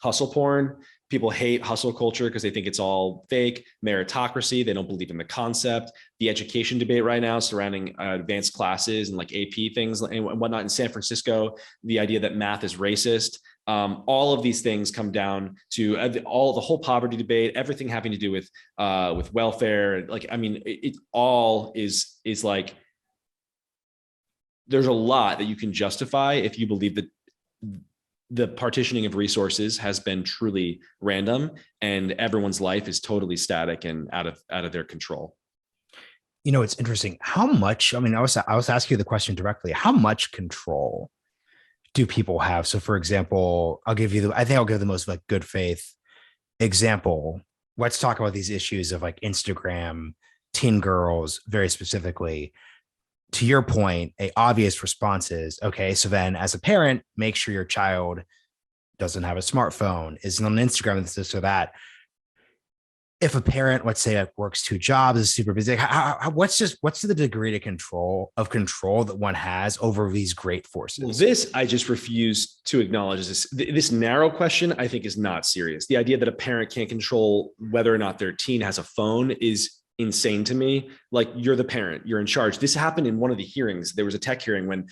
hustle porn. People hate hustle culture because they think it's all fake. Meritocracy, they don't believe in the concept. The education debate right now surrounding advanced classes and like AP things and whatnot in San Francisco, the idea that math is racist. All of these things come down to the whole poverty debate, everything having to do with welfare. Like, I mean, it all is like, there's a lot that you can justify if you believe that the partitioning of resources has been truly random and everyone's life is totally static and out of their control. You know, it's interesting how much, I mean, I was asking you the question directly, how much control do people have? So for example, I think I'll give the most like good faith example. Let's talk about these issues of like Instagram, teen girls, very specifically. To your point, a obvious response is, okay, so then as a parent, make sure your child doesn't have a smartphone, isn't on Instagram, this or that. If a parent, let's say, like, works two jobs, is super busy, what's the degree of control that one has over these great forces? Well, this I just refuse to acknowledge. This narrow question, I think, is not serious. The idea that a parent can't control whether or not their teen has a phone is insane to me. Like, you're the parent, you're in charge. This happened in one of the hearings. There was a tech hearing when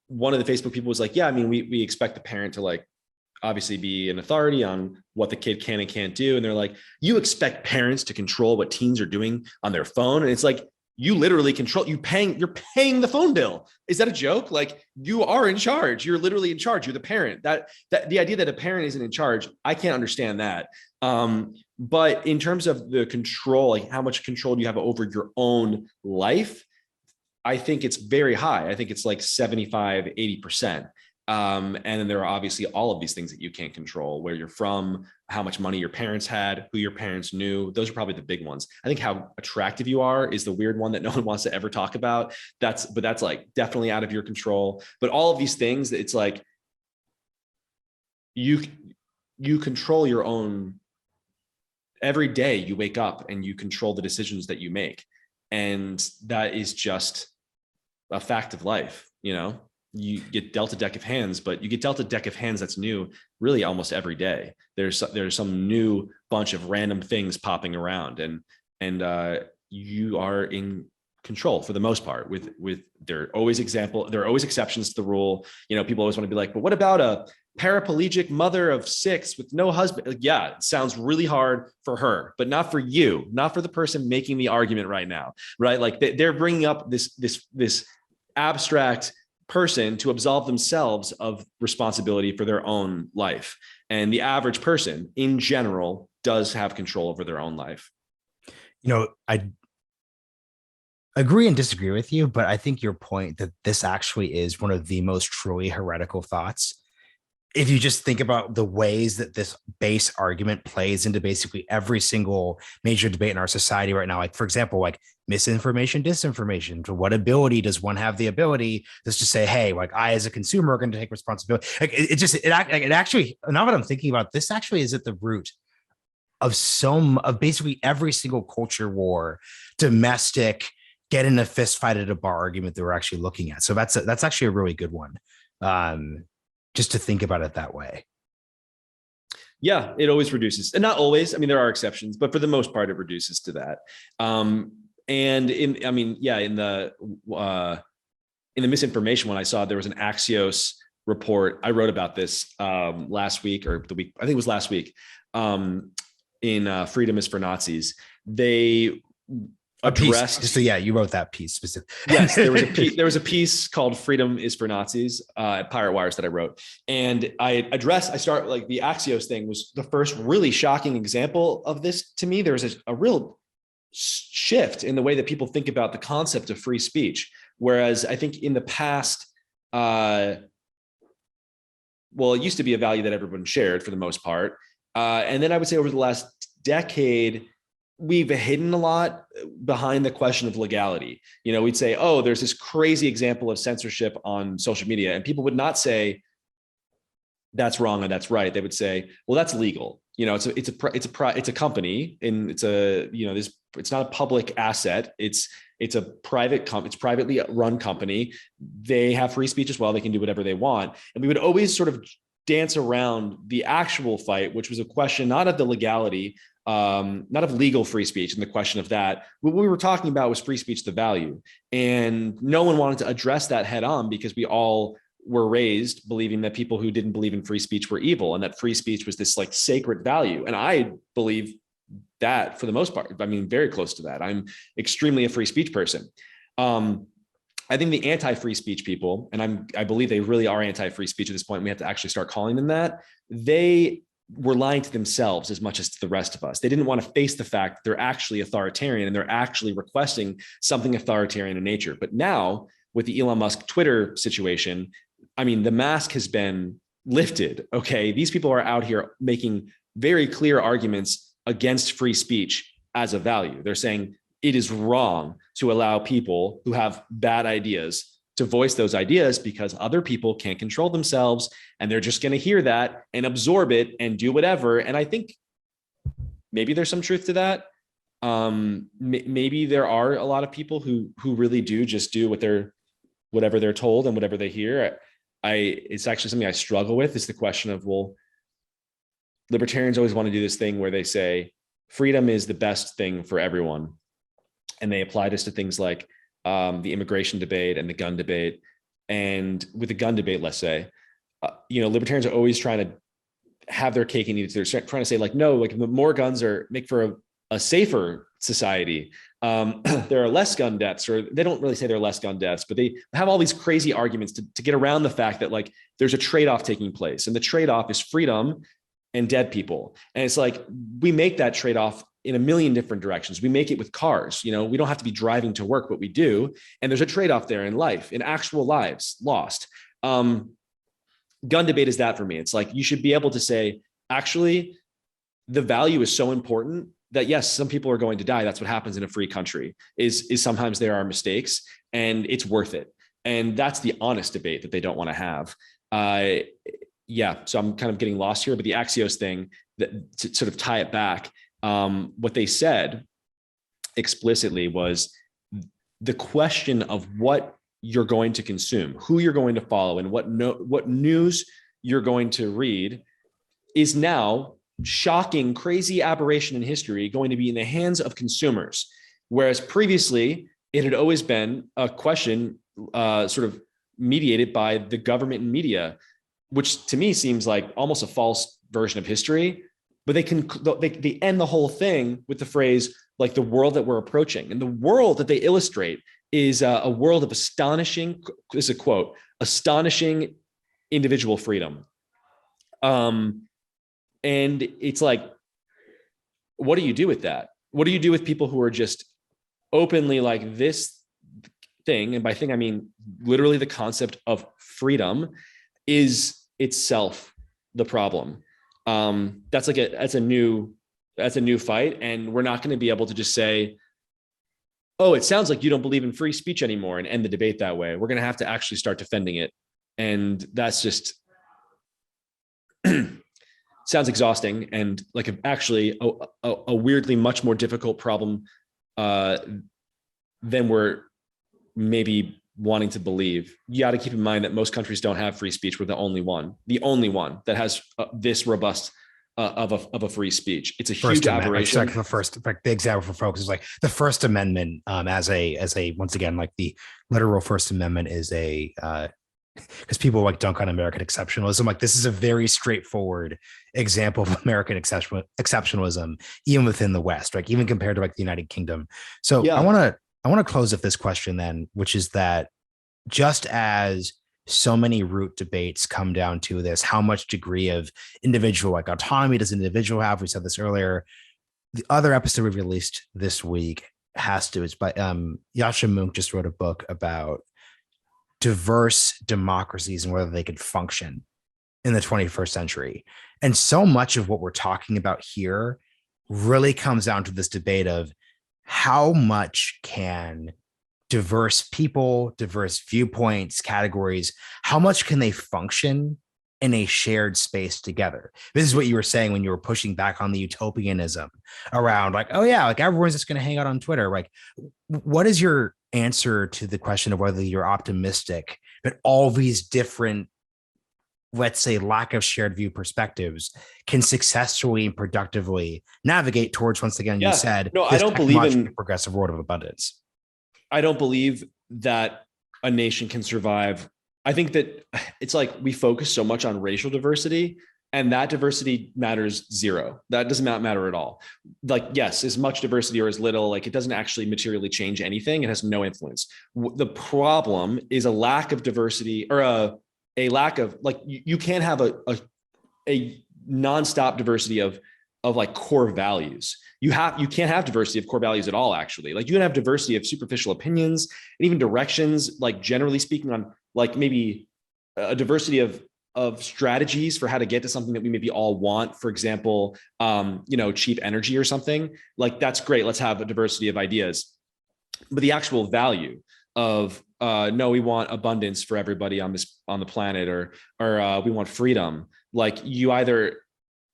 one of the Facebook people was like, yeah, I mean, we expect the parent to like obviously be an authority on what the kid can and can't do. And they're like, you expect parents to control what teens are doing on their phone? And it's like, you literally control, you're paying the phone bill. Is that a joke? Like, you are in charge. You're literally in charge. You're the parent. That the idea that a parent isn't in charge, I can't understand that. But in terms of the control, like how much control do you have over your own life? I think it's very high. I think it's like 75, 80%. And then there are obviously all of these things that you can't control: where you're from, how much money your parents had, who your parents knew. Those are probably the big ones. I think how attractive you are is the weird one that no one wants to ever talk about. That's like definitely out of your control. But all of these things, it's like you control your own. Every day you wake up and you control the decisions that you make. And that is just a fact of life. You know, you get dealt a deck of hands, but you get dealt a deck of hands that's new really almost every day. There's some new bunch of random things popping around, and you are in control for the most part. With there are always exceptions to the rule. You know, people always want to be like, but what about a paraplegic mother of 6 with no husband? Like, yeah, it sounds really hard for her, but not for you, not for the person making the argument right now, right? Like they're bringing up this abstract person to absolve themselves of responsibility for their own life. And the average person in general does have control over their own life. You know, I agree and disagree with you, but I think your point that this actually is one of the most truly heretical thoughts if you just think about the ways that this base argument plays into basically every single major debate in our society right now, like for example, like misinformation, disinformation, to what ability does one have the ability just to say, hey, like I as a consumer are going to take responsibility. Like it actually, now that I'm thinking about this, actually is at the root of basically every single culture war, domestic, get in a fist fight at a bar argument that we're actually looking at. So that's actually a really good one. Just to think about it that way. Yeah, it always reduces, and not always. I mean, there are exceptions, but for the most part, it reduces to that. And in the misinformation one, I saw there was an Axios report. I wrote about this last week or the week. I think it was last week. In Freedom is for Nazis, they addressed. So yeah, you wrote that piece specifically. Yes, there was a piece called "Freedom is for Nazis" at Pirate Wires that I wrote, and I start like the Axios thing was the first really shocking example of this to me. There's a real shift in the way that people think about the concept of free speech, whereas I think in the past, well, it used to be a value that everyone shared for the most part, and then I would say over the last decade, we've hidden a lot behind the question of legality. You know, we'd say, oh, there's this crazy example of censorship on social media. And people would not say that's wrong and that's right. They would say, well, that's legal. You know, it's a company, and it's not a public asset. It's privately run company. They have free speech as well. They can do whatever they want. And we would always sort of dance around the actual fight, which was a question not of the legality, not of legal free speech and the question of that. What we were talking about was free speech, the value. And no one wanted to address that head on because we all were raised believing that people who didn't believe in free speech were evil and that free speech was this like sacred value. And I believe that for the most part, I mean, very close to that. I'm extremely a free speech person. I think the anti-free speech people, and I believe they really are anti-free speech at this point, we have to actually start calling them that. They were lying to themselves as much as to the rest of us. They didn't want to face the fact that they're actually authoritarian and they're actually requesting something authoritarian in nature. But now with the Elon Musk Twitter situation, I mean, the mask has been lifted. Okay. These people are out here making very clear arguments against free speech as a value. They're saying it is wrong to allow people who have bad ideas to voice those ideas because other people can't control themselves and they're just going to hear that and absorb it and do whatever. And I think maybe there's some truth to that. Maybe there are a lot of people who really do just do whatever they're told and whatever they hear. It's actually something I struggle with, is the question of, well, libertarians always want to do this thing where they say freedom is the best thing for everyone. And they apply this to things like the immigration debate and the gun debate. And with the gun debate, let's say, libertarians are always trying to have their cake and eat it. They're trying to say like, no, like the more guns make for a safer society. There are less gun deaths, or they don't really say there are less gun deaths, but they have all these crazy arguments to get around the fact that like there's a trade-off taking place, and the trade-off is freedom and dead people. And it's like, we make that trade-off in a million different directions. We make it with cars. We don't have to be driving to work, but we do. And there's a trade-off there in life, in actual lives lost. Gun debate is that for me. It's like, you should be able to say, actually, the value is so important that yes, some people are going to die. That's what happens in a free country, is sometimes there are mistakes and it's worth it. And that's the honest debate that they don't want to have. So I'm kind of getting lost here, but the Axios thing, that to sort of tie it back, what they said explicitly was the question of what you're going to consume, who you're going to follow, and what news you're going to read is now shocking, crazy aberration in history going to be in the hands of consumers. Whereas previously it had always been a question sort of mediated by the government and media, which to me seems like almost a false version of history. But they end the whole thing with the phrase, like, the world that we're approaching. And the world that they illustrate is a world of astonishing, this is a quote, astonishing individual freedom. And it's like, what do you do with that? What do you do with people who are just openly like, this thing, and by thing, I mean literally the concept of freedom, is itself the problem. That's a new fight. And we're not going to be able to just say, oh, it sounds like you don't believe in free speech anymore and end the debate that way. We're going to have to actually start defending it. And that's just sounds exhausting and like actually a weirdly much more difficult problem than we're maybe wanting to believe. You got to keep in mind that most countries don't have free speech. We're the only one that has this robust of a free speech. It's a huge aberration. Like the example for folks is like the First Amendment as a once again, like the literal First Amendment is because people like dunk on American exceptionalism. Like this is a very straightforward example of American exceptionalism, even within the West, like even compared to like the United Kingdom. So yeah. I want to close with this question then, which is that just as so many root debates come down to this, how much degree of individual like autonomy does an individual have? We said this earlier. The other episode we released this week it's by Yascha Mounk just wrote a book about diverse democracies and whether they could function in the 21st century. And so much of what we're talking about here really comes down to this debate of how much can diverse people, diverse viewpoints, categories, how much can they function in a shared space together? This is what you were saying when you were pushing back on the utopianism around like, oh yeah, like everyone's just going to hang out on Twitter. Like, what is your answer to the question of whether you're optimistic that all these different, let's say, lack of shared view perspectives can successfully and productively navigate towards, once again, you said, no, I don't believe in progressive world of abundance. I don't believe that a nation can survive. I think that it's like we focus so much on racial diversity, and that diversity matters zero. That does not matter at all. Like, yes, as much diversity or as little, like it doesn't actually materially change anything. It has no influence. The problem is a lack of diversity or a lack of like, you can't have a nonstop diversity of like core values. You can't have diversity of core values at all, actually. Like you can have diversity of superficial opinions and even directions, like generally speaking on like maybe a diversity of strategies for how to get to something that we maybe all want. For example, cheap energy or something like that's great. Let's have a diversity of ideas, but the actual value of no, we want abundance for everybody on the planet, or we want freedom. Like you either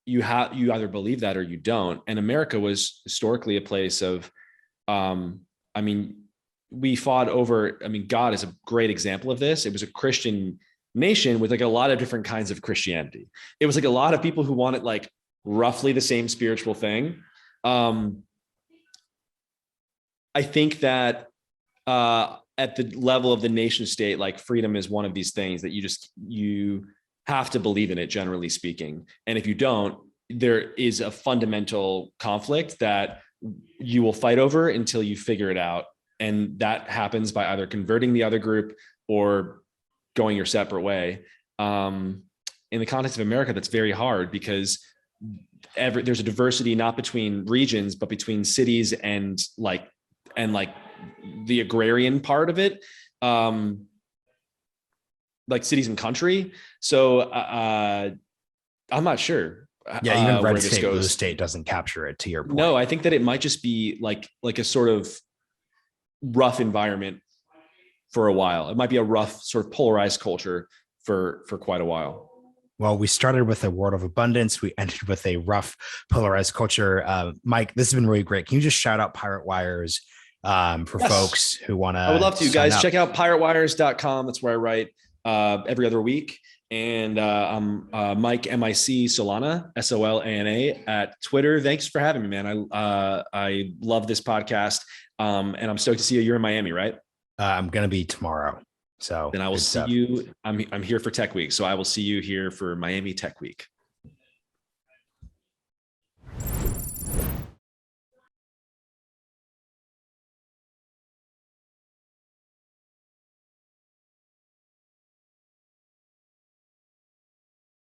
believe that or you don't. And America was historically a place of, we fought over, God is a great example of this. It was a Christian nation with like a lot of different kinds of Christianity. It was like a lot of people who wanted like roughly the same spiritual thing. I think that at the level of the nation state, like freedom is one of these things that you have to believe in it, generally speaking. And if you don't, there is a fundamental conflict that you will fight over until you figure it out. And that happens by either converting the other group or going your separate way. In the context of America, that's very hard because there's a diversity, not between regions, but between cities and the agrarian part of it, like cities and country. So I'm not sure. Yeah, even red state, blue state doesn't capture it, to your point. No, I think that it might just be like a sort of rough environment for a while. It might be a rough sort of polarized culture for quite a while. Well, we started with a world of abundance. We ended with a rough polarized culture. Mike, this has been really great. Can you just shout out Pirate Wires for folks who want to? I would love to, guys. Check out piratewires.com. That's where I write every other week. And I'm Mike MIC Solana, SOLANA at Twitter. Thanks for having me, man. I love this podcast. And I'm stoked to see you. You're in Miami, right? I'm going to be tomorrow. So then I will see you. I'm here for Tech Week. So I will see you here for Miami Tech Week.